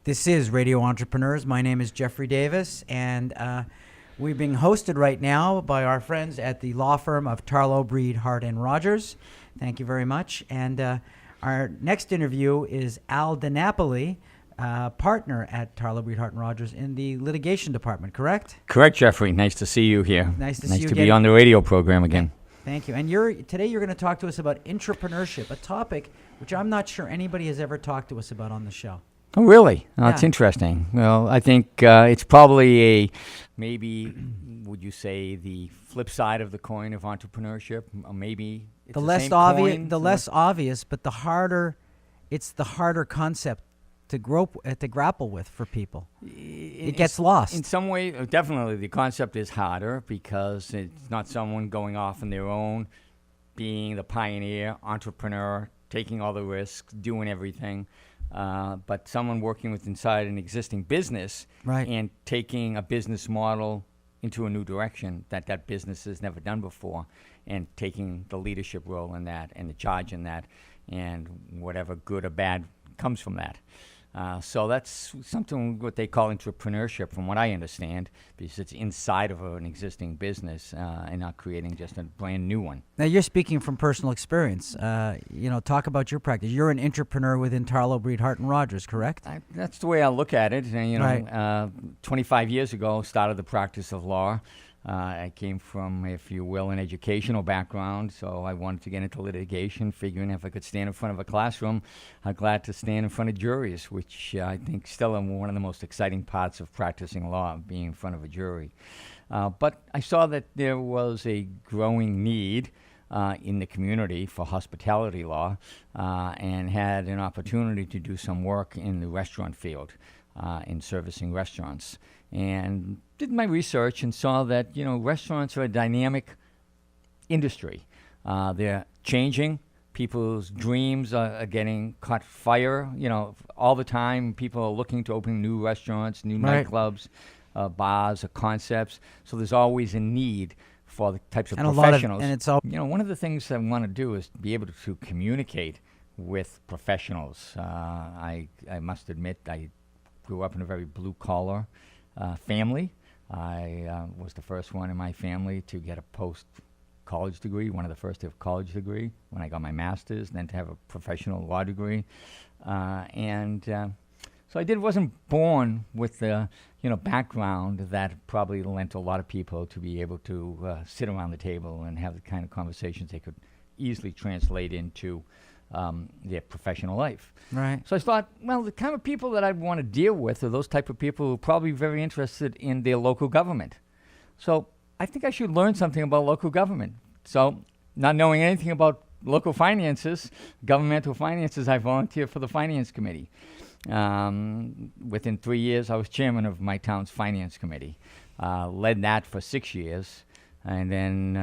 This is Radio Entrepreneurs. My name is Jeffrey Davis, and we're being hosted right now by our friends at the law firm of Tarlow Breed Hart Rodgers. Thank you very much. And our next interview is Al DeNapoli, partner at Tarlow Breed Hart Rodgers in the litigation department, correct? Correct, Jeffrey. Nice to see you here. Nice to see you Nice to again. be on the radio program again. Thank you. And today you're going to talk to us about entrepreneurship, a topic which I'm not sure anybody has ever talked to us about on the show. Oh, really? Oh, that's Yeah. interesting. Well, I think it's probably would you say, the flip side of the coin of entrepreneurship? Or maybe it's The the less same obvious, coin, the less obvious, but the harder. It's the harder concept to grapple with for people. It gets lost. In some way, definitely, the concept is harder because it's not someone going off on their own, being the pioneer, entrepreneur, taking all the risks, doing everything. But someone working with inside an existing business Right. and taking a business model into a new direction that business has never done before, and taking the leadership role in that and the charge in that, and whatever good or bad comes from that. So that's something what they call entrepreneurship, from what I understand, because it's inside of an existing business and not creating just a brand new one. Now you're speaking from personal experience. Talk about your practice. You're an entrepreneur within Tarlow Breed Hart Rodgers, correct? That's the way I look at it. And, Right. 25 years ago, started the practice of law. I came from, if you will, an educational background, so I wanted to get into litigation, figuring if I could stand in front of a classroom, I'm glad to stand in front of juries, which I think still are one of the most exciting parts of practicing law, being in front of a jury. But I saw that there was a growing need in the community for hospitality law, and had an opportunity to do some work in the restaurant field, in servicing restaurants. And did my research and saw that, restaurants are a dynamic industry. They're changing. People's dreams are getting caught fire, all the time. People are looking to open new restaurants, new Right. nightclubs, bars, or concepts. So there's always a need for the types of And a lot of, professionals. and it's all One of the things I want to do is be able to communicate with professionals. I must admit, I grew up in a very blue-collar family. I was the first one in my family to get a post-college degree, one of the first to have a college degree when I got my master's, then to have a professional law degree. So I wasn't born with the background that probably lent a lot of people to be able to sit around the table and have the kind of conversations they could easily translate into their professional life. right. So I thought, well, the kind of people that I'd want to deal with are those type of people who are probably very interested in their local government. So I think I should learn something about local government. So not knowing anything about local finances, governmental finances, I volunteered for the finance committee. Within 3 years, I was chairman of my town's finance committee. Led that for 6 years. And then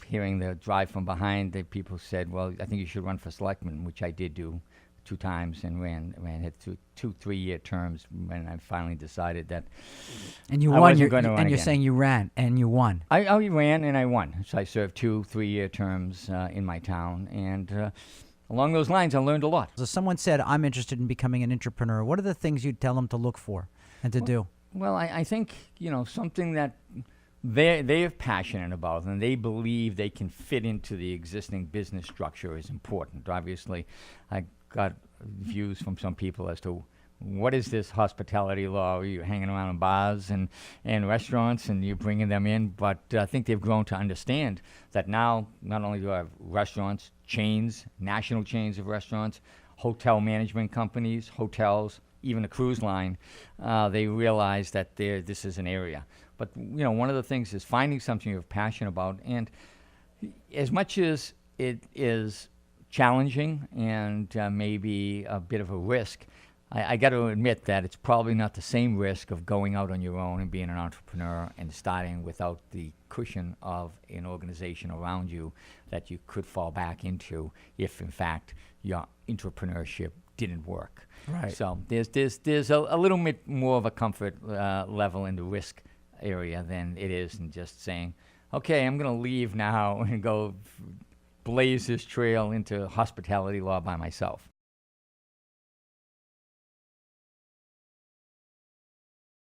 hearing the drive from behind, the people said, well, I think you should run for selectman, which I did do 2 times and ran had 2 3-year terms when I finally decided that And you I won. wasn't going to run And you're again. saying you ran and you won. I ran and I won. So I served 2 3-year terms in my town. And along those lines, I learned a lot. So someone said, I'm interested in becoming an entrepreneur. What are the things you'd tell them to look for and to do? Well, I think, something that they're passionate about and they believe they can fit into the existing business structure is important. Obviously, I got views from some people as to what is this hospitality law? Are you hanging around in bars and restaurants and you're bringing them in? But I think they've grown to understand that now not only do I have restaurants, chains, national chains of restaurants, hotel management companies, hotels, even a cruise line, they realize that this is an area. But, one of the things is finding something you're passionate about. And as much as it is challenging and maybe a bit of a risk, I got to admit that it's probably not the same risk of going out on your own and being an entrepreneur and starting without the cushion of an organization around you that you could fall back into if, in fact, your entrepreneurship didn't work. Right. So there's a little bit more of a comfort level in the risk area than it is in just saying, okay, I'm going to leave now and go blaze this trail into hospitality law by myself.